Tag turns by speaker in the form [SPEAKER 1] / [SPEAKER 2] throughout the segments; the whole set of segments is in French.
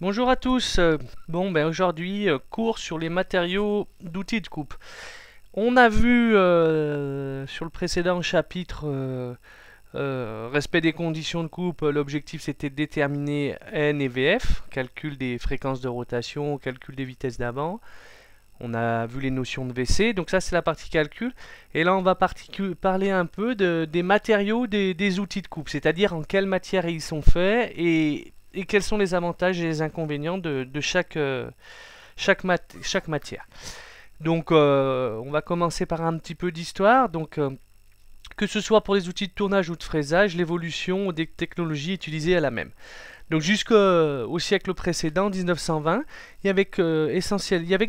[SPEAKER 1] Bonjour à tous. Aujourd'hui, cours sur les matériaux d'outils de coupe. On a vu sur le précédent chapitre respect des conditions de coupe. L'objectif c'était de déterminer N et VF, calcul des fréquences de rotation, calcul des vitesses d'avant. On a vu les notions de VC, donc ça c'est la partie calcul. Et là on va parler un peu des matériaux des outils de coupe, c'est-à-dire en quelle matière ils sont faits et quels sont les avantages et les inconvénients de chaque matière. Donc on va commencer par un petit peu d'histoire. Que ce soit pour les outils de tournage ou de fraisage, l'évolution des technologies utilisées est la même. Donc jusqu'au siècle précédent, 1920, il y avait que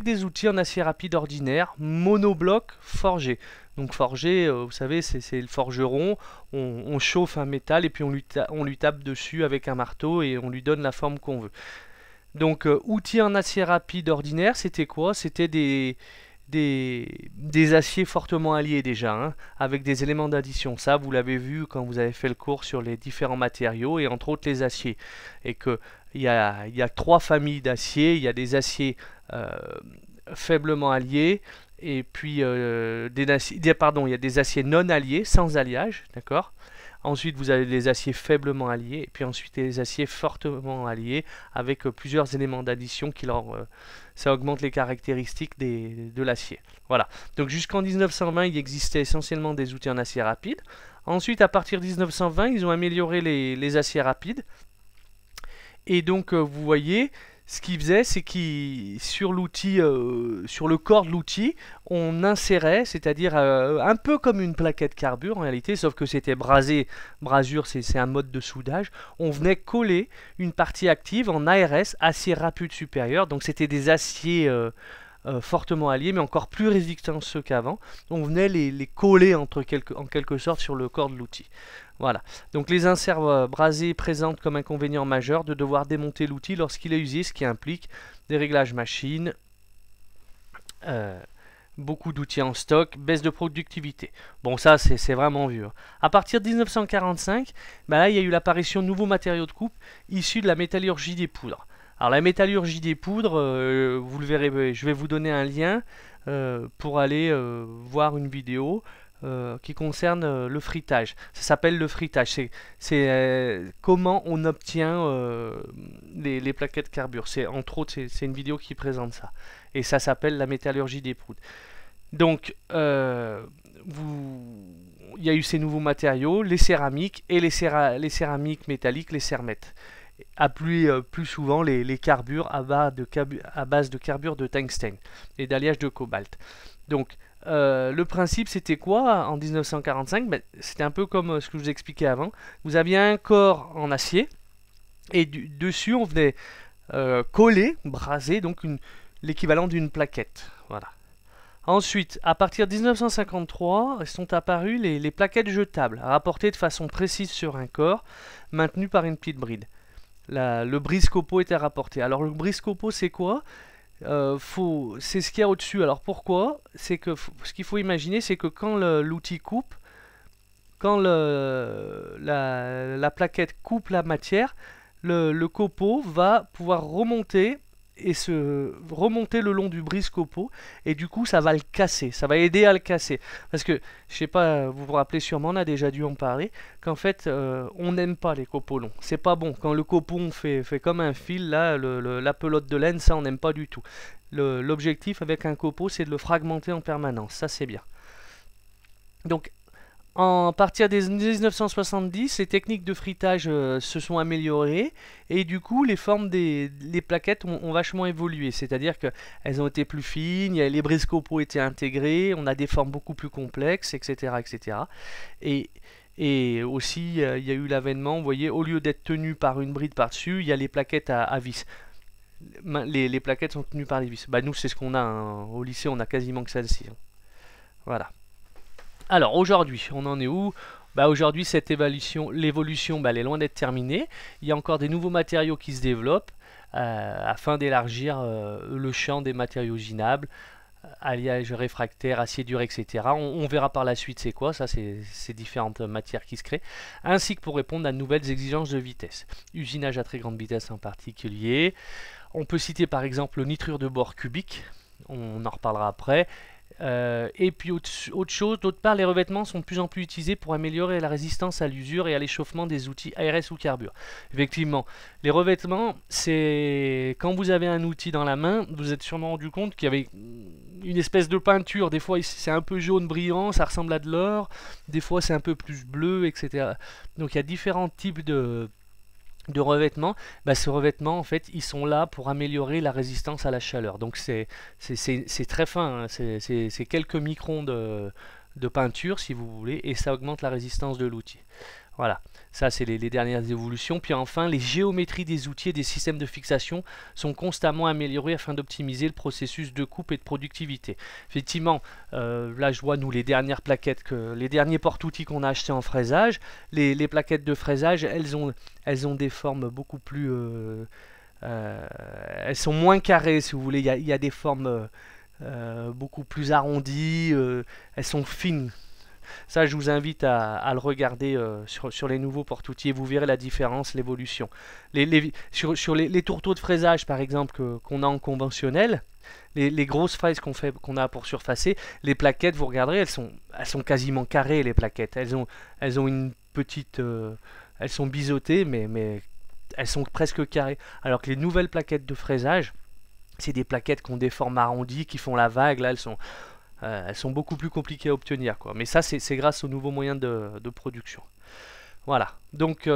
[SPEAKER 1] des outils en acier rapide ordinaire, monobloc forgé. Donc forgé, vous savez, c'est le forgeron, on chauffe un métal et puis on lui tape dessus avec un marteau et on lui donne la forme qu'on veut. Donc outils en acier rapide ordinaire, c'était quoi? C'était des aciers fortement alliés déjà, hein, avec des éléments d'addition. Ça, vous l'avez vu quand vous avez fait le cours sur les différents matériaux et entre autres les aciers. Et que il y a trois familles d'aciers. Il y a des aciers euh, faiblement alliés et puis il y a des aciers non alliés, sans alliage, d'accord. Ensuite, vous avez les aciers faiblement alliés, et puis ensuite les aciers fortement alliés, avec plusieurs éléments d'addition ça augmente les caractéristiques de l'acier. Voilà. Donc jusqu'en 1920, il existait essentiellement des outils en acier rapide. Ensuite, à partir de 1920, ils ont amélioré les aciers rapides. Et donc, vous voyez, ce qu'ils faisaient, c'est qu'ils sur l'outil, sur le corps de l'outil, on insérait, c'est-à-dire un peu comme une plaquette carbure en réalité, sauf que c'était brasé. Brasure, c'est un mode de soudage. On venait coller une partie active en ARS, acier rapide supérieur. Donc c'était des aciers fortement alliés, mais encore plus résistants ceux qu'avant. On venait les coller en quelque sorte sur le corps de l'outil. Voilà. Donc les inserts brasés présentent comme inconvénient majeur de devoir démonter l'outil lorsqu'il est usé, ce qui implique des réglages machines, euh, beaucoup d'outils en stock, baisse de productivité. Bon, ça c'est vraiment vieux. À partir de 1945, là, il y a eu l'apparition de nouveaux matériaux de coupe issus de la métallurgie des poudres. Alors la métallurgie des poudres, vous le verrez, je vais vous donner un lien pour aller voir une vidéo qui concerne le frittage. Ça s'appelle le frittage. C'est comment on obtient les plaquettes carbure. Entre autres, c'est une vidéo qui présente ça. Et ça s'appelle la métallurgie des poudres. Donc, il y a eu ces nouveaux matériaux, les céramiques et les céramiques métalliques, les cermettes. Appelés plus souvent les carbures à base de carbure de tungstène et d'alliage de cobalt. Donc, le principe, c'était quoi en 1945? C'était un peu comme ce que je vous expliquais avant. Vous aviez un corps en acier et dessus, on venait coller, braser, donc l'équivalent d'une plaquette. Voilà. Ensuite, à partir de 1953, sont apparues les plaquettes jetables, rapportées de façon précise sur un corps, maintenues par une petite bride. Le brise-copeaux était rapporté. Alors le brise-copeaux, c'est quoi? C'est ce qu'il y a au-dessus. Alors pourquoi? C'est que ce qu'il faut imaginer, c'est que quand l'outil coupe, quand la plaquette coupe la matière, le copeau va pouvoir remonter et se remonter le long du brise-copeau et du coup ça va le casser, ça va aider à le casser parce que je sais pas, vous vous rappelez sûrement, on a déjà dû en parler, qu'en fait on n'aime pas les copeaux longs, c'est pas bon quand le copeau fait comme un fil là, la pelote de laine, ça on n'aime pas du tout. L'objectif avec un copeau c'est de le fragmenter en permanence, ça c'est bien. Donc à partir des 1970, les techniques de frittage se sont améliorées et du coup les formes les plaquettes ont vachement évolué. C'est-à-dire qu'elles ont été plus fines, les brise-copeaux étaient intégrés, on a des formes beaucoup plus complexes, etc. etc. Et, et aussi il y a eu l'avènement, vous voyez, au lieu d'être tenues par une bride par-dessus, il y a les plaquettes à vis. Les plaquettes sont tenues par les vis. Nous c'est ce qu'on a, hein. Au lycée on a quasiment que celle-ci, hein. Voilà. Alors aujourd'hui, on en est où? Aujourd'hui, l'évolution, elle est loin d'être terminée. Il y a encore des nouveaux matériaux qui se développent afin d'élargir le champ des matériaux usinables. alliage réfractaire, acier dur, etc. On verra par la suite c'est quoi, ça c'est ces différentes matières qui se créent, ainsi que pour répondre à de nouvelles exigences de vitesse. Usinage à très grande vitesse en particulier. On peut citer par exemple le nitrure de bore cubique, on en reparlera après. Et puis autre chose, d'autre part, les revêtements sont de plus en plus utilisés pour améliorer la résistance à l'usure et à l'échauffement des outils ARS ou carbure. Effectivement, les revêtements, c'est quand vous avez un outil dans la main, vous êtes sûrement rendu compte qu'il y avait une espèce de peinture. Des fois, c'est un peu jaune brillant, ça ressemble à de l'or. Des fois, c'est un peu plus bleu, etc. Donc, il y a différents types de revêtements. Bah, ces revêtements, en fait, ils sont là pour améliorer la résistance à la chaleur. Donc c'est très fin, hein. C'est quelques microns de peinture, si vous voulez, et ça augmente la résistance de l'outil. Voilà, ça c'est les dernières évolutions. Puis enfin, les géométries des outils et des systèmes de fixation sont constamment améliorées afin d'optimiser le processus de coupe et de productivité. Effectivement, là je vois nous les dernières plaquettes, les derniers porte-outils qu'on a achetés en fraisage. Les plaquettes de fraisage, elles ont des formes beaucoup plus... elles sont moins carrées, si vous voulez. Il y a des formes beaucoup plus arrondies. Elles sont fines. Ça, je vous invite à le regarder sur les nouveaux porte-outils. Vous verrez la différence, l'évolution. Sur les tourteaux de fraisage, par exemple, qu'on a en conventionnel, les grosses fraises qu'on a pour surfacer, les plaquettes, vous regarderez, elles sont quasiment carrées, les plaquettes. Elles ont une petite... elles sont biseautées, mais elles sont presque carrées. Alors que les nouvelles plaquettes de fraisage, c'est des plaquettes qui ont des formes arrondies, qui font la vague. Là, elles sont beaucoup plus compliquées à obtenir, quoi. Mais ça, c'est grâce aux nouveaux moyens de production. Voilà. Donc,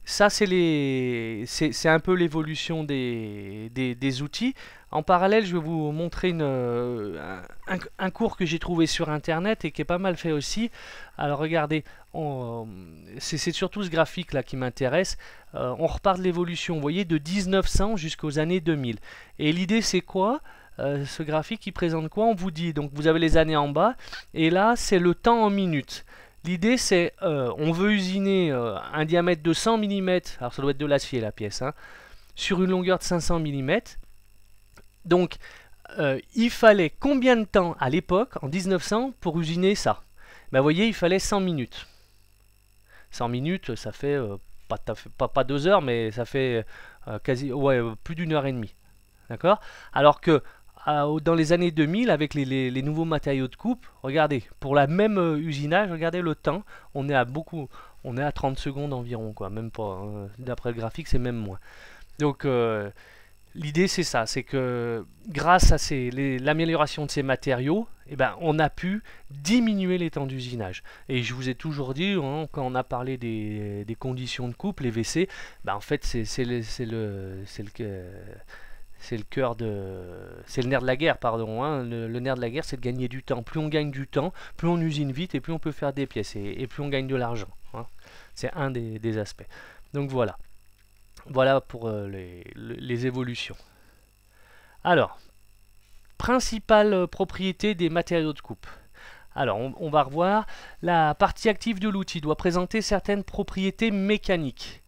[SPEAKER 1] ça, c'est un peu l'évolution des outils. En parallèle, je vais vous montrer un cours que j'ai trouvé sur Internet et qui est pas mal fait aussi. Alors, regardez, c'est surtout ce graphique-là qui m'intéresse. On repart de l'évolution, vous voyez, de 1900 jusqu'aux années 2000. Et l'idée, c'est quoi ? Ce graphique qui présente quoi? On vous dit, donc vous avez les années en bas, et là c'est le temps en minutes. L'idée c'est, on veut usiner un diamètre de 100 mm, alors ça doit être de l'acier la pièce, hein, sur une longueur de 500 mm. Donc il fallait combien de temps à l'époque, en 1900, pour usiner ça? Ben, vous voyez, il fallait 100 minutes. 100 minutes, ça fait pas 2 heures, mais ça fait plus d'une heure et demie. D'accord? Alors que dans les années 2000, avec les nouveaux matériaux de coupe, regardez, pour la même usinage, regardez le temps, on est à 30 secondes environ, quoi, même pas, hein. D'après le graphique, c'est même moins. Donc, l'idée, c'est ça, c'est que grâce à l'amélioration de ces matériaux, eh ben, on a pu diminuer les temps d'usinage. Et je vous ai toujours dit, hein, quand on a parlé des conditions de coupe, les WC, ben, en fait, c'est le cœur c'est le nerf de la guerre, pardon, hein. Le nerf de la guerre, c'est de gagner du temps. Plus on gagne du temps, plus on usine vite et plus on peut faire des pièces et plus on gagne de l'argent, hein. C'est un des aspects. Donc voilà pour les évolutions. Alors, principale propriété des matériaux de coupe. Alors, on va revoir. La partie active de l'outil doit présenter certaines propriétés mécaniques.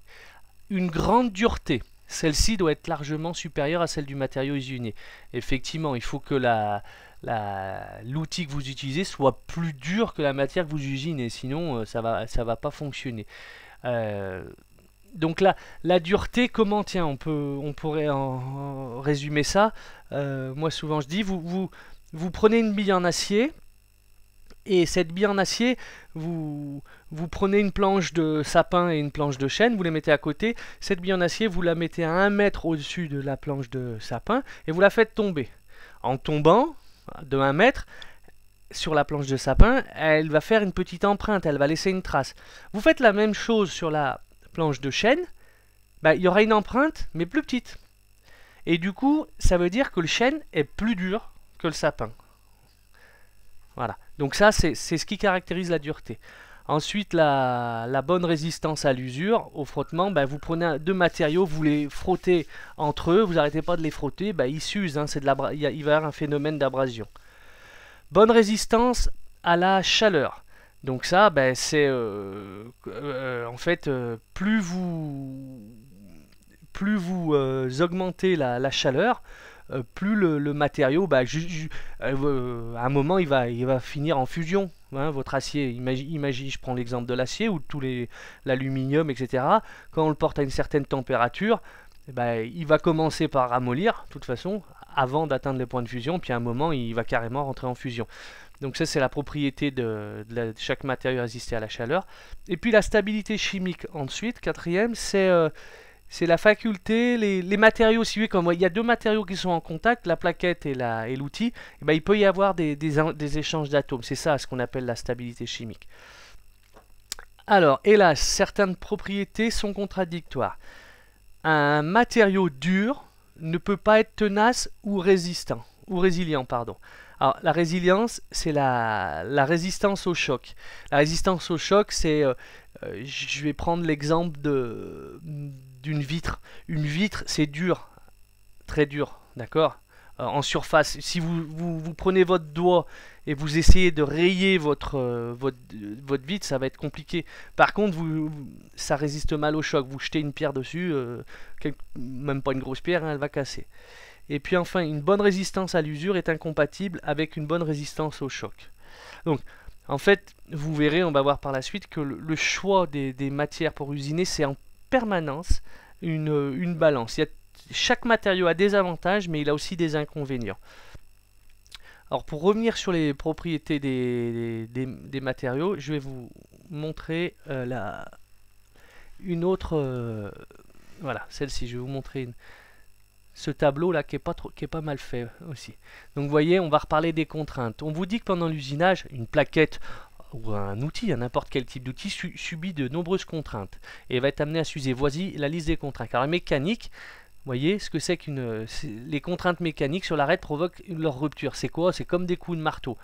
[SPEAKER 1] Une grande dureté. Celle-ci doit être largement supérieure à celle du matériau usiné. Effectivement, il faut que l'outil que vous utilisez soit plus dur que la matière que vous usinez, sinon ça va pas fonctionner. Donc la dureté, comment, tiens, on pourrait en résumer ça. Moi souvent je dis, vous prenez une bille en acier, et cette bille en acier, vous prenez une planche de sapin et une planche de chêne, vous les mettez à côté. Cette bille en acier, vous la mettez à 1 mètre au-dessus de la planche de sapin et vous la faites tomber. En tombant de 1 mètre sur la planche de sapin, elle va faire une petite empreinte, elle va laisser une trace. Vous faites la même chose sur la planche de chêne, il y aura une empreinte, mais plus petite. Et du coup, ça veut dire que le chêne est plus dur que le sapin. Voilà, donc ça c'est ce qui caractérise la dureté. Ensuite, la bonne résistance à l'usure, au frottement, vous prenez 2 matériaux, vous les frottez entre eux, vous n'arrêtez pas de les frotter, ils s'usent, hein, il va y avoir un phénomène d'abrasion. Bonne résistance à la chaleur. Donc ça, c'est en fait, plus vous augmentez la chaleur, plus le matériau, à un moment, il va finir en fusion. Hein, votre acier, imagine, je prends l'exemple de l'acier ou l'aluminium, etc. Quand on le porte à une certaine température, il va commencer par ramollir, de toute façon, avant d'atteindre les points de fusion, puis à un moment, il va carrément rentrer en fusion. Donc ça, c'est la propriété de chaque matériau résister à la chaleur. Et puis la stabilité chimique, ensuite, quatrième, c'est la faculté, les matériaux, si vous voulez, comme il y a deux matériaux qui sont en contact, la plaquette et l'outil, il peut y avoir des échanges d'atomes. C'est ça ce qu'on appelle la stabilité chimique. Alors, hélas, certaines propriétés sont contradictoires. Un matériau dur ne peut pas être tenace ou résilient, pardon. Alors, la résilience, c'est la résistance au choc. La résistance au choc, c'est, je vais prendre l'exemple d'une vitre. Une vitre, c'est dur, très dur, d'accord? En surface, si vous prenez votre doigt et vous essayez de rayer votre vitre, ça va être compliqué. Par contre, ça résiste mal au choc. Vous jetez une pierre dessus, même pas une grosse pierre, hein, elle va casser. Et puis enfin, une bonne résistance à l'usure est incompatible avec une bonne résistance au choc. Donc, en fait, vous verrez, on va voir par la suite que le choix des matières pour usiner, c'est en permanence une balance. Chaque matériau a des avantages, mais il a aussi des inconvénients. Alors, pour revenir sur les propriétés des matériaux, je vais vous montrer une autre... voilà, celle-ci, je vais vous montrer ce tableau là qui est pas mal fait aussi. Donc vous voyez, on va reparler des contraintes. On vous dit que pendant l'usinage, une plaquette ou un outil, n'importe quel type d'outil, subit de nombreuses contraintes et va être amené à s'user. Voici la liste des contraintes. Alors la mécanique, vous voyez ce que c'est les contraintes mécaniques sur l'arête provoquent leur rupture. C'est quoi? C'est comme des coups de marteau.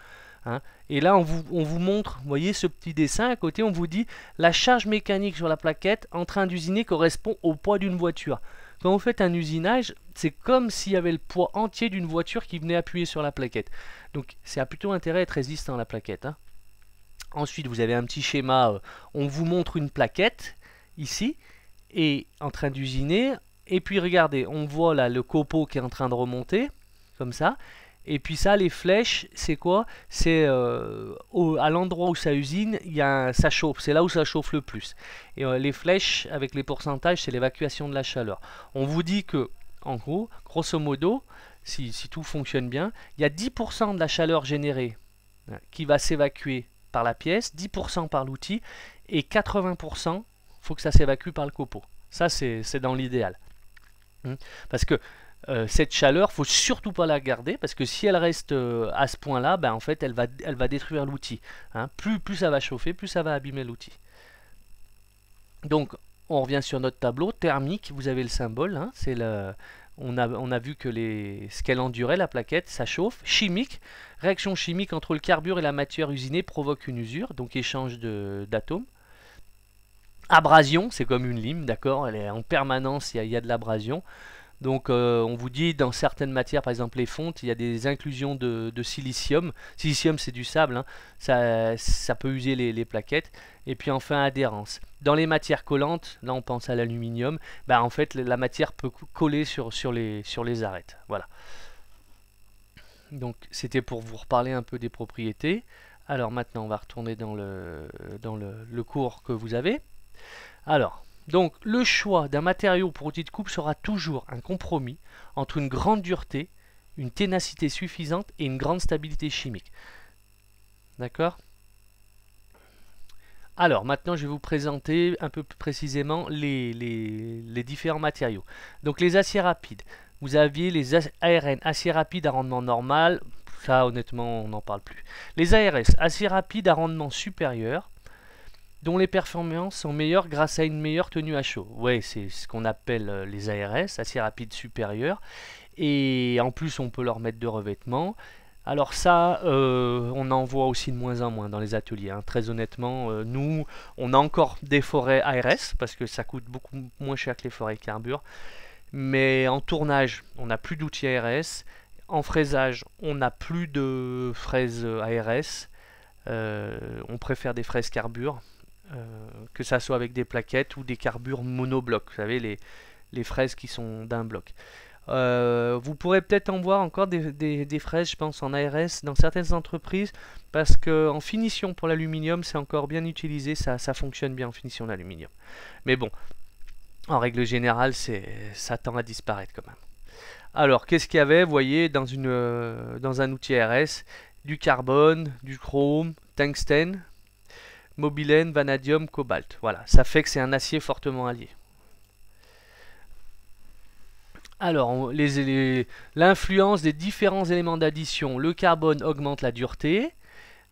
[SPEAKER 1] Hein. Et là, on vous montre, vous voyez ce petit dessin à côté, on vous dit la charge mécanique sur la plaquette en train d'usiner correspond au poids d'une voiture. Quand vous faites un usinage, c'est comme s'il y avait le poids entier d'une voiture qui venait appuyer sur la plaquette. Donc, c'est à plutôt intérêt à être résistant à la plaquette. Hein. Ensuite, vous avez un petit schéma, on vous montre une plaquette, ici, et en train d'usiner. Et puis, regardez, on voit là le copeau qui est en train de remonter, comme ça. Et puis ça, les flèches, c'est quoi? C'est à l'endroit où ça usine, ça chauffe. C'est là où ça chauffe le plus. Et les flèches, avec les pourcentages, c'est l'évacuation de la chaleur. On vous dit que, en gros, grosso modo, si tout fonctionne bien, il y a 10% de la chaleur générée qui va s'évacuer par la pièce, 10% par l'outil, et 80%, il faut que ça s'évacue par le copeau. Ça, c'est dans l'idéal. Parce que cette chaleur, faut surtout pas la garder parce que si elle reste à ce point-là, en fait, elle va détruire l'outil. Hein. Plus ça va chauffer, plus ça va abîmer l'outil. Donc, on revient sur notre tableau thermique. Vous avez le symbole. Hein, on a vu que ce qu'elle endurait, la plaquette, ça chauffe. Chimique, réaction chimique entre le carbure et la matière usinée provoque une usure, donc échange d'atomes. Abrasion, c'est comme une lime, d'accord. Elle est en permanence, il y a de l'abrasion. Donc on vous dit dans certaines matières, par exemple les fontes, il y a des inclusions de silicium. Silicium c'est du sable, hein. Ça peut user les plaquettes. Et puis enfin adhérence. Dans les matières collantes, là on pense à l'aluminium, en fait la matière peut coller sur les arêtes. Voilà. Donc c'était pour vous reparler un peu des propriétés. Alors maintenant on va retourner dans le cours que vous avez. Alors, donc le choix d'un matériau pour outil de coupe sera toujours un compromis entre une grande dureté, une ténacité suffisante et une grande stabilité chimique. D'accord? Alors maintenant je vais vous présenter un peu plus précisément les différents matériaux. Donc les aciers rapides. Vous aviez les ARN, aciers rapides à rendement normal. Ça honnêtement on n'en parle plus. Les ARS, aciers rapides à rendement supérieur, dont les performances sont meilleures grâce à une meilleure tenue à chaud. Ouais, c'est ce qu'on appelle les ARS, aciers rapides supérieurs. Et en plus, on peut leur mettre de revêtements. Alors ça, on en voit aussi de moins en moins dans les ateliers. Hein. Très honnêtement, nous, on a encore des forêts ARS, parce que ça coûte beaucoup moins cher que les forêts carbure. Mais en tournage, on n'a plus d'outils ARS. En fraisage, on n'a plus de fraises ARS. On préfère des fraises carbure. Que ça soit avec des plaquettes ou des carbures monoblocs, vous savez, les fraises qui sont d'un bloc. Vous pourrez peut-être en voir encore des fraises, je pense, en ARS dans certaines entreprises, parce que en finition pour l'aluminium, c'est encore bien utilisé, ça fonctionne bien en finition d'aluminium. Mais bon, en règle générale, ça tend à disparaître quand même. Alors, qu'est-ce qu'il y avait, vous voyez, dans un outil ARS? Du carbone, du chrome, tungstène, mobilène, vanadium, cobalt. Voilà, ça fait que c'est un acier fortement allié. Alors, l'influence des différents éléments d'addition. Le carbone augmente la dureté.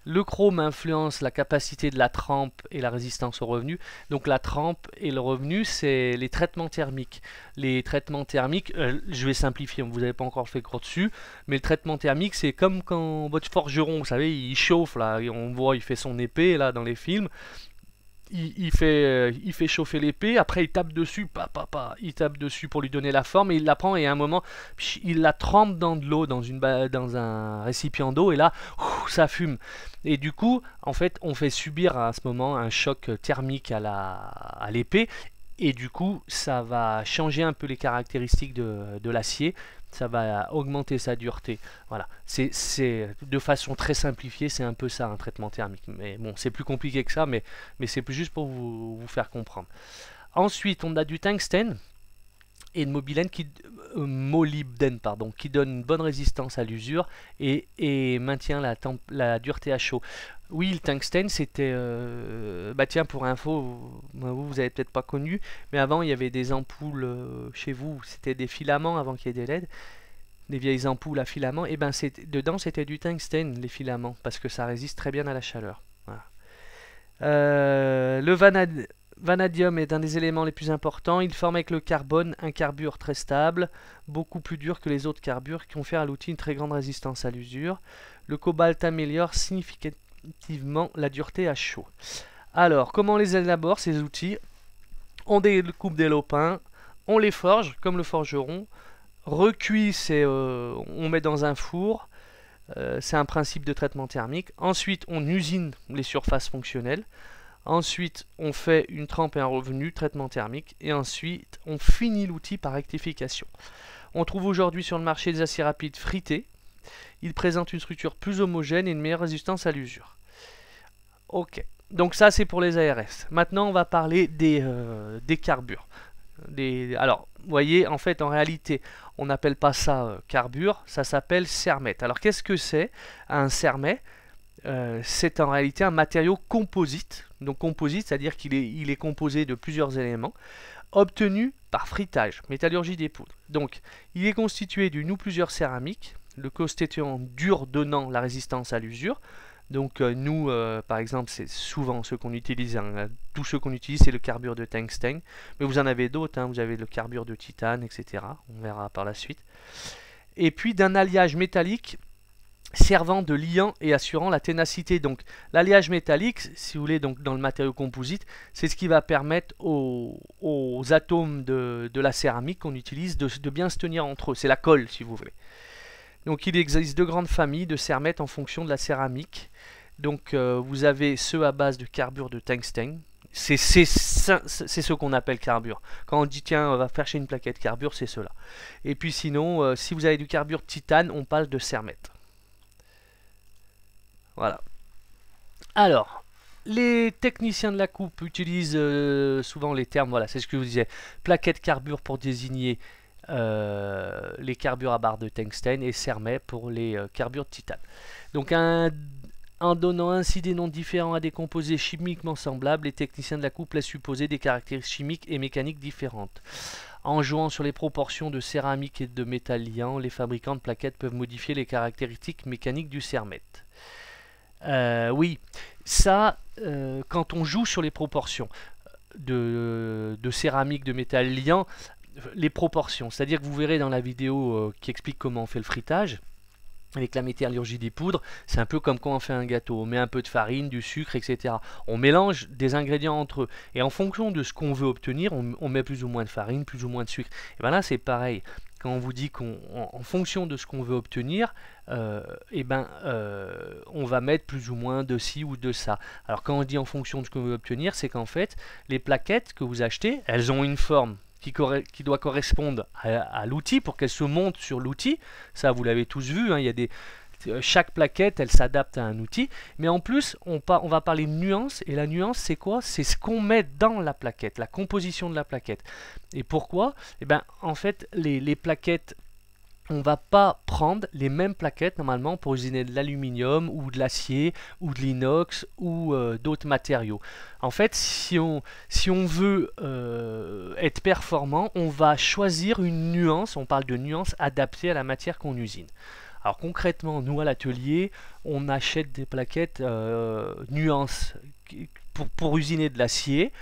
[SPEAKER 1] Le chrome influence la capacité de la trempe et la résistance au revenu. Donc la trempe et le revenu, c'est les traitements thermiques. Les traitements thermiques, je vais simplifier, vous n'avez pas encore fait gros dessus, mais le traitement thermique, c'est comme quand votre forgeron, vous savez, il chauffe, là, on voit, il fait son épée, là, dans les films. Il fait chauffer l'épée, après il tape dessus, il tape dessus pour lui donner la forme, et il la prend, et à un moment, il la trempe dans de l'eau, dans un récipient d'eau, et là, ça fume. Et du coup, en fait, on fait subir à ce moment un choc thermique à l'épée, et du coup, ça va changer un peu les caractéristiques de l'acier, ça va augmenter sa dureté. Voilà, c'est de façon très simplifiée, c'est un peu ça un traitement thermique. Mais bon, c'est plus compliqué que ça, mais c'est juste pour vous faire comprendre. Ensuite, on a du tungstène et de molybdène, qui donne une bonne résistance à l'usure et maintient la dureté à chaud. Oui, le tungstène, c'était... bah tiens, pour info, vous avez peut-être pas connu, mais avant, il y avait des ampoules chez vous, c'était des filaments avant qu'il y ait des LED, des vieilles ampoules à filaments, et ben dedans, c'était du tungstène, les filaments, parce que ça résiste très bien à la chaleur. Voilà. Le vanadium est un des éléments les plus importants. Il forme avec le carbone un carbure très stable, beaucoup plus dur que les autres carbures qui confèrent à l'outil une très grande résistance à l'usure. Le cobalt améliore significativement la dureté à chaud. Alors, comment on les élabore ces outils? On découpe des lopins, on les forge comme le forgeron. Recuit, on met dans un four. C'est un principe de traitement thermique. Ensuite, on usine les surfaces fonctionnelles. Ensuite, on fait une trempe et un revenu, traitement thermique. Et ensuite, on finit l'outil par rectification. On trouve aujourd'hui sur le marché des aciers rapides frités. Ils présentent une structure plus homogène et une meilleure résistance à l'usure. Ok, donc ça c'est pour les ARS. Maintenant, on va parler des carbures. Alors, vous voyez, en fait, en réalité, on n'appelle pas ça carbure, ça s'appelle cermet. Alors, qu'est-ce que c'est un cermet? C'est en réalité un matériau composite. Donc composite, c'est-à-dire qu'il est composé de plusieurs éléments, obtenu par fritage, métallurgie des poudres. Donc, il est constitué d'une ou plusieurs céramiques, le constituant dur donnant la résistance à l'usure. Donc nous, par exemple, c'est souvent ce qu'on utilise, hein. Tout ce qu'on utilise, c'est le carbure de tungstène, mais vous en avez d'autres, hein. Vous avez le carbure de titane, etc. On verra par la suite. Et puis d'un alliage métallique servant de liant et assurant la ténacité. Donc l'alliage métallique, si vous voulez, donc dans le matériau composite, c'est ce qui va permettre aux atomes de la céramique qu'on utilise de bien se tenir entre eux. C'est la colle, si vous voulez. Donc il existe deux grandes familles de cermètes en fonction de la céramique. Donc vous avez ceux à base de carbure de tungstène. C'est ce qu'on appelle carbure. Quand on dit tiens on va faire chez une plaquette carbure, c'est cela. Et puis sinon, si vous avez du carbure de titane, on parle de cermète. Voilà. Alors, les techniciens de la coupe utilisent souvent les termes, voilà, c'est ce que je vous disais, plaquette carbure pour désigner les carbures à barre de tungstène et cermet pour les carbures de titane. Donc en donnant ainsi des noms différents à des composés chimiquement semblables, les techniciens de la coupe laissent supposer des caractéristiques chimiques et mécaniques différentes. En jouant sur les proportions de céramique et de métal liant, les fabricants de plaquettes peuvent modifier les caractéristiques mécaniques du cermète. Oui, ça, quand on joue sur les proportions de céramique, de métal liant, les proportions, c'est-à-dire que vous verrez dans la vidéo qui explique comment on fait le fritage avec la métallurgie des poudres, c'est un peu comme quand on fait un gâteau, on met un peu de farine, du sucre, etc. On mélange des ingrédients entre eux, et en fonction de ce qu'on veut obtenir, on met plus ou moins de farine, plus ou moins de sucre. Et bien là c'est pareil, quand on vous dit qu'en fonction de ce qu'on veut obtenir, on va mettre plus ou moins de ci ou de ça. Alors quand on dit en fonction de ce qu'on veut obtenir, c'est qu'en fait, les plaquettes que vous achetez, elles ont une forme qui doit correspondre à l'outil pour qu'elle se monte sur l'outil. Ça, vous l'avez tous vu, hein, il y a chaque plaquette, elle s'adapte à un outil. Mais en plus, on va parler de nuance. Et la nuance, c'est quoi? C'est ce qu'on met dans la plaquette, la composition de la plaquette. Et pourquoi? Eh ben, en fait, les plaquettes, on va pas prendre les mêmes plaquettes normalement pour usiner de l'aluminium ou de l'acier ou de l'inox ou d'autres matériaux. En fait, si on veut être performant, on va choisir une nuance, on parle de nuance adaptée à la matière qu'on usine. Alors concrètement, nous à l'atelier, on achète des plaquettes nuances pour usiner de l'acier.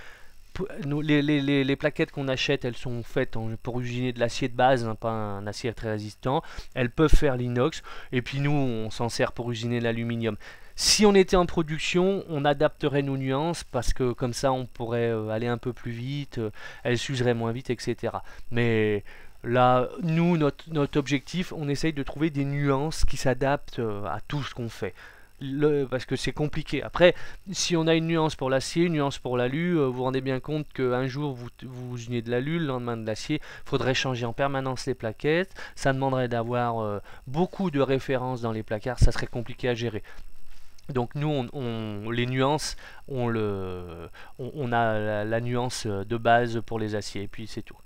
[SPEAKER 1] Les plaquettes qu'on achète, elles sont faites pour usiner de l'acier de base, hein, pas un acier très résistant. Elles peuvent faire l'inox, et puis nous, on s'en sert pour usiner l'aluminium. Si on était en production, on adapterait nos nuances, parce que comme ça, on pourrait aller un peu plus vite, elles s'useraient moins vite, etc. Mais là, nous, notre objectif, on essaye de trouver des nuances qui s'adaptent à tout ce qu'on fait. Parce que c'est compliqué. Après, si on a une nuance pour l'acier, une nuance pour l'alu, vous vous rendez bien compte qu'un jour vous usinez de l'alu, le lendemain de l'acier, il faudrait changer en permanence les plaquettes, ça demanderait d'avoir beaucoup de références dans les placards, ça serait compliqué à gérer. Donc nous, les nuances, on a la nuance de base pour les aciers, et puis c'est tout.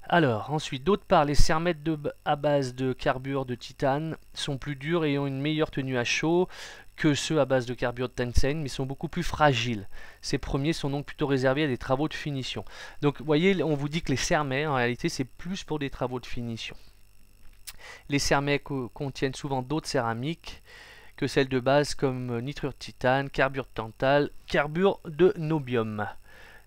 [SPEAKER 1] Alors, ensuite, d'autre part, les cermettes à base de carbure de titane sont plus durs et ont une meilleure tenue à chaud que ceux à base de carbure de tungstène, mais sont beaucoup plus fragiles. Ces premiers sont donc plutôt réservés à des travaux de finition. Donc, vous voyez, on vous dit que les cermets, en réalité, c'est plus pour des travaux de finition. Les cermets contiennent souvent d'autres céramiques que celles de base, comme nitrure de titane, carbure de tantale, carbure de nobium.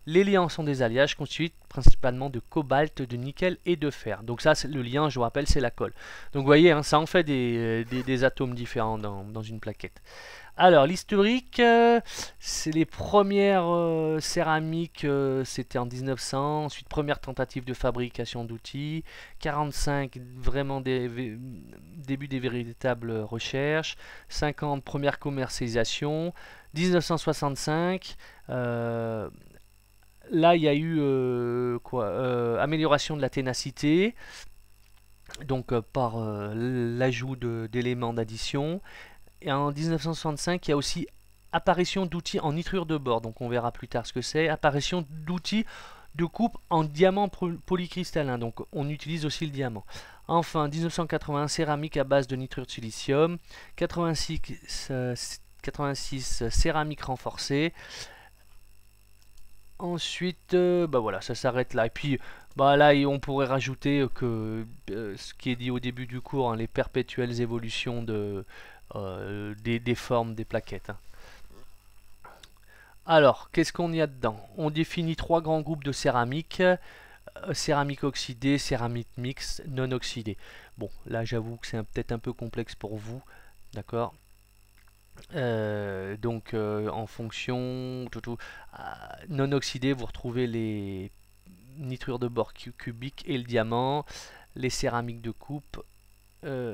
[SPEAKER 1] Les liants sont des alliages constitués principalement de cobalt, de nickel et de fer. Donc ça, le liant, je vous rappelle, c'est la colle. Donc vous voyez, hein, ça en fait des atomes différents dans une plaquette. Alors l'historique, c'est les premières céramiques, c'était en 1900. Ensuite, première tentative de fabrication d'outils. 45, vraiment début des véritables recherches. 50, première commercialisation. 1965, là, il y a eu amélioration de la ténacité, donc par l'ajout d'éléments d'addition. Et en 1965, il y a aussi apparition d'outils en nitrure de bore, donc on verra plus tard ce que c'est. Apparition d'outils de coupe en diamant polycristallin, donc on utilise aussi le diamant. Enfin, 1981, céramique à base de nitrure de silicium. 86 céramique renforcée. Ensuite, bah voilà, ça s'arrête là. Et puis, bah là, on pourrait rajouter que ce qui est dit au début du cours, hein, les perpétuelles évolutions des formes des plaquettes. Hein. Alors, qu'est-ce qu'on y a dedans? On définit 3 grands groupes de céramique. Céramique oxydée, céramique mixte, non oxydée. Bon, là, j'avoue que c'est peut-être un peu complexe pour vous. D'accord? Donc en fonction non oxydé, vous retrouvez les nitrures de bore cubique et le diamant, les céramiques de coupe,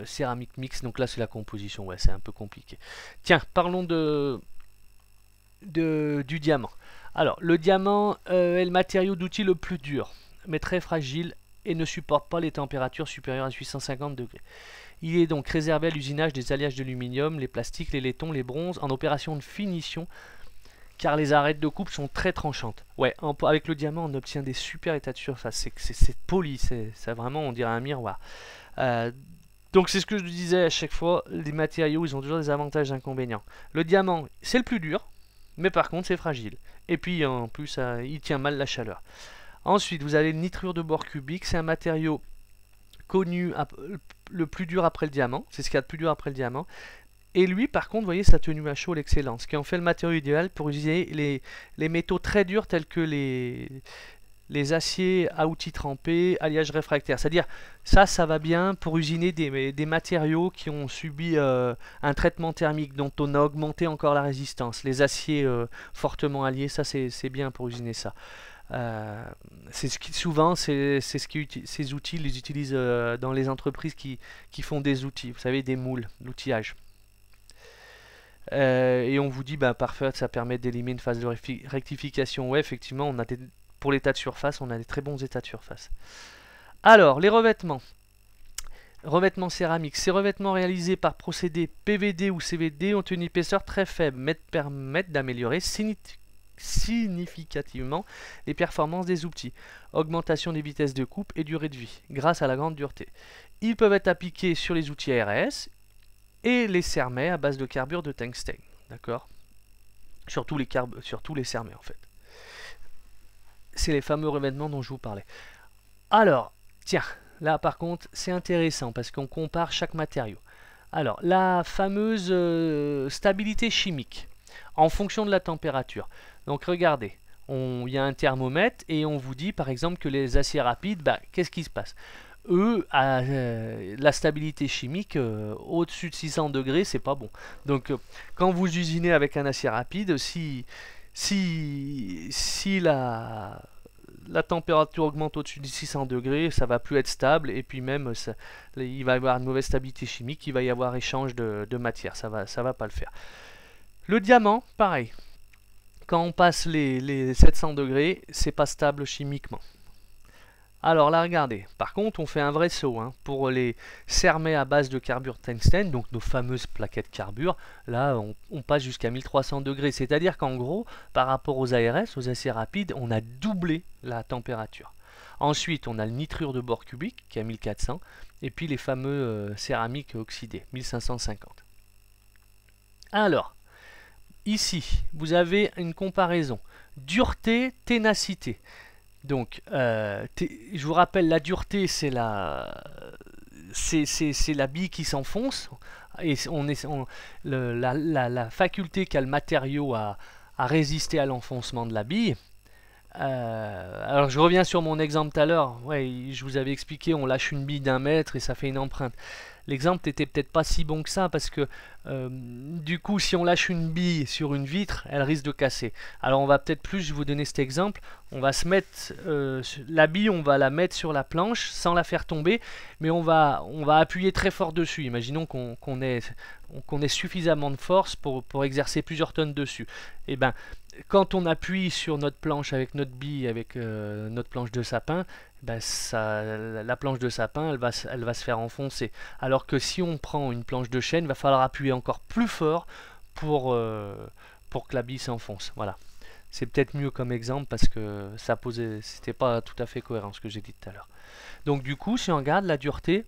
[SPEAKER 1] céramique mixte. Donc là c'est la composition, ouais, c'est un peu compliqué. Tiens, parlons du diamant. Alors le diamant est le matériau d'outil le plus dur, mais très fragile et ne supporte pas les températures supérieures à 850 degrés. Il est donc réservé à l'usinage des alliages d'aluminium, les plastiques, les laietons, les bronzes, en opération de finition, car les arêtes de coupe sont très tranchantes. Ouais, avec le diamant, on obtient des super états de surface. C'est poli, c'est vraiment, on dirait un miroir. Donc c'est ce que je disais à chaque fois, les matériaux, ils ont toujours des avantages et des inconvénients. Le diamant, c'est le plus dur, mais par contre, c'est fragile. Et puis, en plus, il tient mal la chaleur. Ensuite, vous avez le nitrure de bore cubique, c'est un matériau connu le plus dur après le diamant, c'est ce qu'il y a de plus dur après le diamant. Et lui, par contre, vous voyez sa tenue à chaud, l'excellence, qui en fait le matériau idéal pour utiliser les métaux très durs tels que les aciers à outils trempés, alliage réfractaire. C'est-à-dire, ça va bien pour usiner des matériaux qui ont subi un traitement thermique, dont on a augmenté encore la résistance. Les aciers fortement alliés, ça c'est bien pour usiner ça. Souvent, ces outils, ils les utilisent dans les entreprises qui font des outils, vous savez, des moules, l'outillage. Et on vous dit, bah, parfait, ça permet d'éliminer une phase de rectification. Ouais, effectivement, on a pour l'état de surface, on a des très bons états de surface. Alors, les revêtements. Revêtements céramiques. Ces revêtements réalisés par procédé PVD ou CVD ont une épaisseur très faible, mais permettent d'améliorer significativement les performances des outils, augmentation des vitesses de coupe et durée de vie, grâce à la grande dureté. Ils peuvent être appliqués sur les outils ARS et les cermets à base de carbure de tungstène. D'accord? Surtout les cermets en fait. C'est les fameux revêtements dont je vous parlais. Alors, tiens, là par contre, c'est intéressant parce qu'on compare chaque matériau. Alors, la fameuse stabilité chimique en fonction de la température. Donc, regardez, il y a un thermomètre et on vous dit par exemple que les aciers rapides, qu'est-ce qui se passe? Eux, la stabilité chimique au-dessus de 600 degrés, c'est pas bon. Donc, quand vous usinez avec un acier rapide, si la température augmente au-dessus de 600 degrés, ça va plus être stable et puis même il va y avoir une mauvaise stabilité chimique, il va y avoir échange de matière, ça va pas le faire. Le diamant, pareil. Quand on passe les 700 degrés, c'est pas stable chimiquement. Alors là, regardez, par contre, on fait un vrai saut pour les cermets à base de carbure tungstène, donc nos fameuses plaquettes carbure. Là, on passe jusqu'à 1300 degrés, c'est-à-dire qu'en gros, par rapport aux ARS, aux aciers rapides, on a doublé la température. Ensuite, on a le nitrure de bore cubique qui est à 1400, et puis les fameux céramiques oxydées, 1550. Alors, ici, vous avez une comparaison. Dureté, ténacité. Donc, je vous rappelle, la dureté, c'est la bille qui s'enfonce. Et la faculté qu'a le matériau à résister à l'enfoncement de la bille. Alors, je reviens sur mon exemple tout à l'heure. Ouais, je vous avais expliqué, on lâche une bille d'1 mètre et ça fait une empreinte. L'exemple n'était peut-être pas si bon que ça parce que du coup si on lâche une bille sur une vitre, elle risque de casser. Alors on va peut-être plus, je vais vous donner cet exemple, on va se mettre la bille, on va la mettre sur la planche sans la faire tomber, mais on va appuyer très fort dessus. Imaginons qu'on ait suffisamment de force pour exercer plusieurs tonnes dessus. Et ben quand on appuie sur notre planche avec notre bille, avec notre planche de sapin, la planche de sapin, elle va se faire enfoncer. Alors que si on prend une planche de chêne, il va falloir appuyer encore plus fort pour que la bille s'enfonce. Voilà. C'est peut-être mieux comme exemple parce que c'était pas tout à fait cohérent ce que j'ai dit tout à l'heure. Donc du coup, si on regarde la dureté,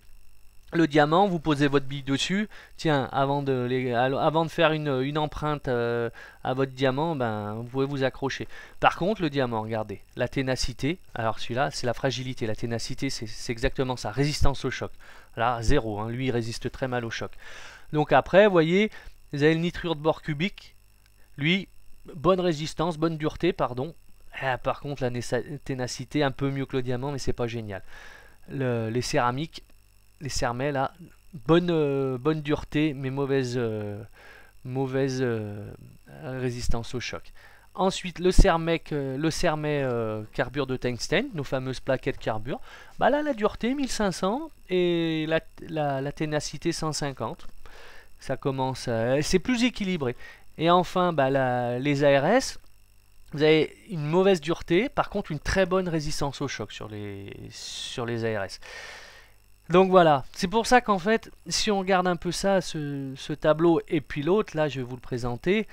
[SPEAKER 1] le diamant, vous posez votre bille dessus. Tiens, avant de faire une empreinte à votre diamant, vous pouvez vous accrocher. Par contre, le diamant, regardez, la ténacité, alors celui-là, c'est la fragilité. La ténacité, c'est exactement ça, résistance au choc. Là, 0, lui, il résiste très mal au choc. Donc après, vous voyez, vous avez le nitrure de bore cubique. Lui, bonne résistance, bonne dureté, pardon. Par contre, la ténacité, un peu mieux que le diamant, mais c'est pas génial. Les céramiques, les cermets là, bonne dureté mais mauvaise résistance au choc. Ensuite le cermet carbure de tungstène, nos fameuses plaquettes carbure, là la dureté 1500 et la ténacité 150. Ça commence, c'est plus équilibré. Et enfin les ARS, vous avez une mauvaise dureté, par contre une très bonne résistance au choc sur les ARS. Donc voilà, c'est pour ça qu'en fait, si on regarde un peu ça, ce tableau, et puis l'autre, là je vais vous le présenter,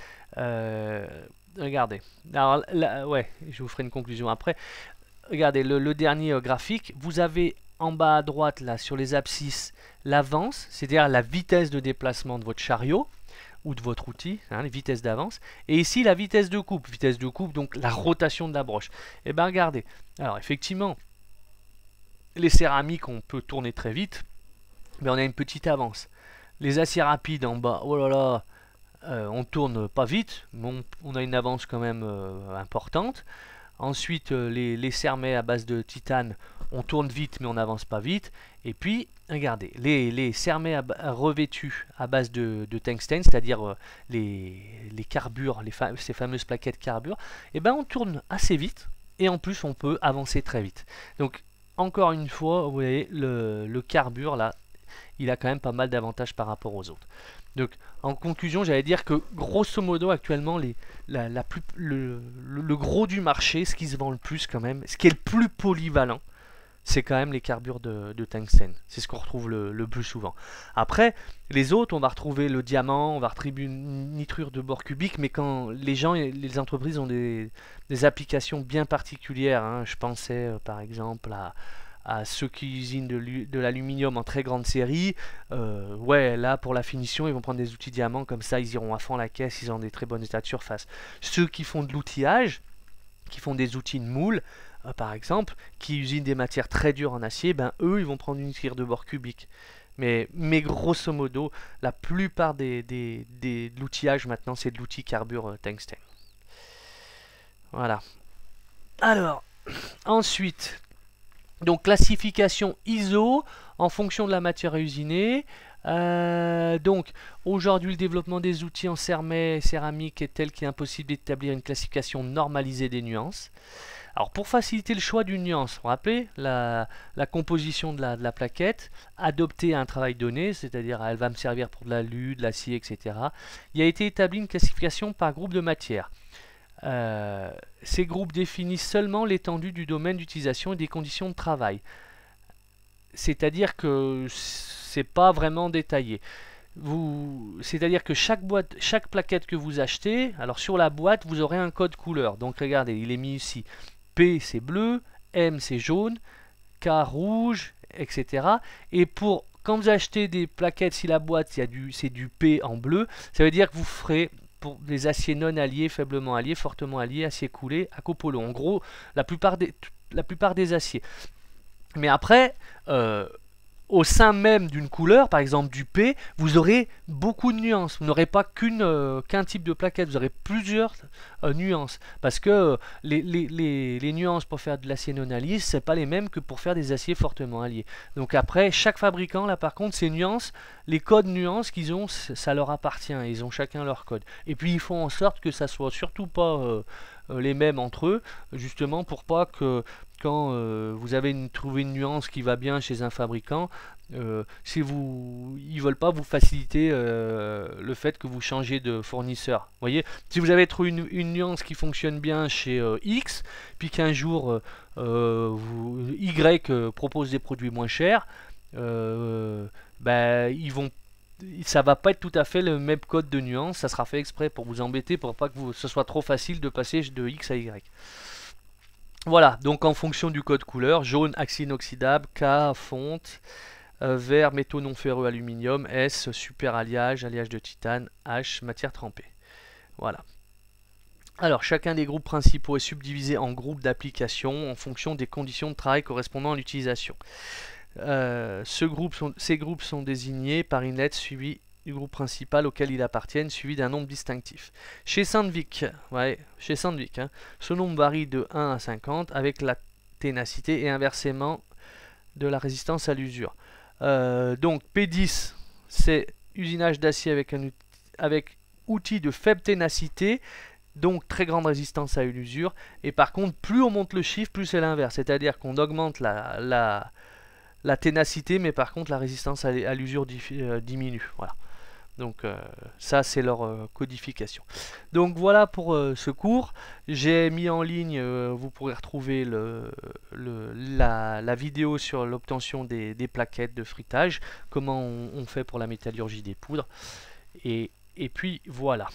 [SPEAKER 1] regardez, alors là, ouais, je vous ferai une conclusion après. Regardez, le dernier graphique, vous avez en bas à droite, là, sur les abscisses, l'avance, c'est-à-dire la vitesse de déplacement de votre chariot, ou de votre outil, les vitesses d'avance, et ici la vitesse de coupe, donc la rotation de la broche. Et bien regardez, alors effectivement, les céramiques, on peut tourner très vite, mais on a une petite avance. Les aciers rapides en bas, oh là là, on tourne pas vite, mais on a une avance quand même importante. Ensuite, les cermets à base de titane, on tourne vite, mais on n'avance pas vite. Et puis, regardez, les cermets revêtus à base de tungstène, c'est-à-dire les carbures, ces fameuses plaquettes carbure, et ben on tourne assez vite, et en plus on peut avancer très vite. Donc, encore une fois, vous voyez, le carbure là, il a quand même pas mal d'avantages par rapport aux autres. Donc en conclusion, j'allais dire que grosso modo actuellement le gros du marché, ce qui se vend le plus quand même, ce qui est le plus polyvalent, c'est quand même les carbures de tungstène. C'est ce qu'on retrouve le plus souvent. Après, les autres, on va retrouver le diamant, on va retrouver une nitrure de bore cubique, mais quand les gens et les entreprises ont des applications bien particulières, hein, je pensais par exemple à ceux qui usinent de l'aluminium en très grande série, ouais, là pour la finition, ils vont prendre des outils diamants, comme ça ils iront à fond la caisse, ils ont des très bons états de surface. Ceux qui font de l'outillage, qui font des outils de moule, par exemple, qui usinent des matières très dures en acier, ben eux ils vont prendre une tire de bore cubique. Mais grosso modo, la plupart de l'outillage maintenant c'est de l'outil carbure tungstène. Voilà. Alors, ensuite, donc classification ISO en fonction de la matière à usiner. Donc aujourd'hui le développement des outils en céramique est tel qu'il est impossible d'établir une classification normalisée des nuances. Alors pour faciliter le choix d'une nuance, vous vous rappelez la composition de la plaquette, adoptée à un travail donné, c'est-à-dire elle va me servir pour de l'alu, de l'acier, etc. Il a été établi une classification par groupe de matières. Ces groupes définissent seulement l'étendue du domaine d'utilisation et des conditions de travail. C'est-à-dire que c'est pas vraiment détaillé. C'est-à-dire que chaque plaquette que vous achetez, alors sur la boîte, vous aurez un code couleur. Donc regardez, il est mis ici. P c'est bleu, M c'est jaune, K rouge, etc. Et quand vous achetez des plaquettes, si la boîte c'est du P en bleu, ça veut dire que vous ferez pour des aciers non alliés, faiblement alliés, fortement alliés, acier coulé, Acopolo. En gros, la plupart des aciers. Mais après, au sein même d'une couleur, par exemple du P, vous aurez beaucoup de nuances. Vous n'aurez pas qu'un type de plaquette, vous aurez plusieurs nuances. Parce que les nuances pour faire de l'acier non allié, ce n'est pas les mêmes que pour faire des aciers fortement alliés. Donc après, chaque fabricant, là par contre, ces nuances, les codes nuances qu'ils ont, ça leur appartient. Ils ont chacun leur code. Et puis ils font en sorte que ça soit surtout pas les mêmes entre eux, justement pour pas que quand vous avez trouvé une nuance qui va bien chez un fabricant, si ils veulent pas vous faciliter le fait que vous changez de fournisseur. Vous voyez, si vous avez trouvé une nuance qui fonctionne bien chez X, puis qu'un jour Y propose des produits moins chers, ben, ça va pas être tout à fait le même code de nuance, ça sera fait exprès pour vous embêter, pour pas que ce soit trop facile de passer de X à Y. Voilà, donc en fonction du code couleur, jaune acier inoxydable, K fonte, vert métaux non ferreux aluminium, S super alliage, alliage de titane, H matière trempée. Voilà. Alors chacun des groupes principaux est subdivisé en groupes d'application en fonction des conditions de travail correspondant à l'utilisation. Ces groupes sont désignés par une lettre suivie du groupe principal auquel ils appartiennent, suivi d'un nombre distinctif. Chez Sandvik, hein, ce nombre varie de 1 à 50 avec la ténacité et inversement de la résistance à l'usure. Donc P10, c'est usinage d'acier avec outil de faible ténacité, donc très grande résistance à l'usure. Et par contre, plus on monte le chiffre, plus c'est l'inverse. C'est-à-dire qu'on augmente la ténacité, mais par contre la résistance à l'usure diminue. Voilà. Donc ça c'est leur codification. Donc voilà pour ce cours. J'ai mis en ligne, vous pourrez retrouver la vidéo sur l'obtention des plaquettes de frittage, comment on fait pour la métallurgie des poudres. Et puis voilà.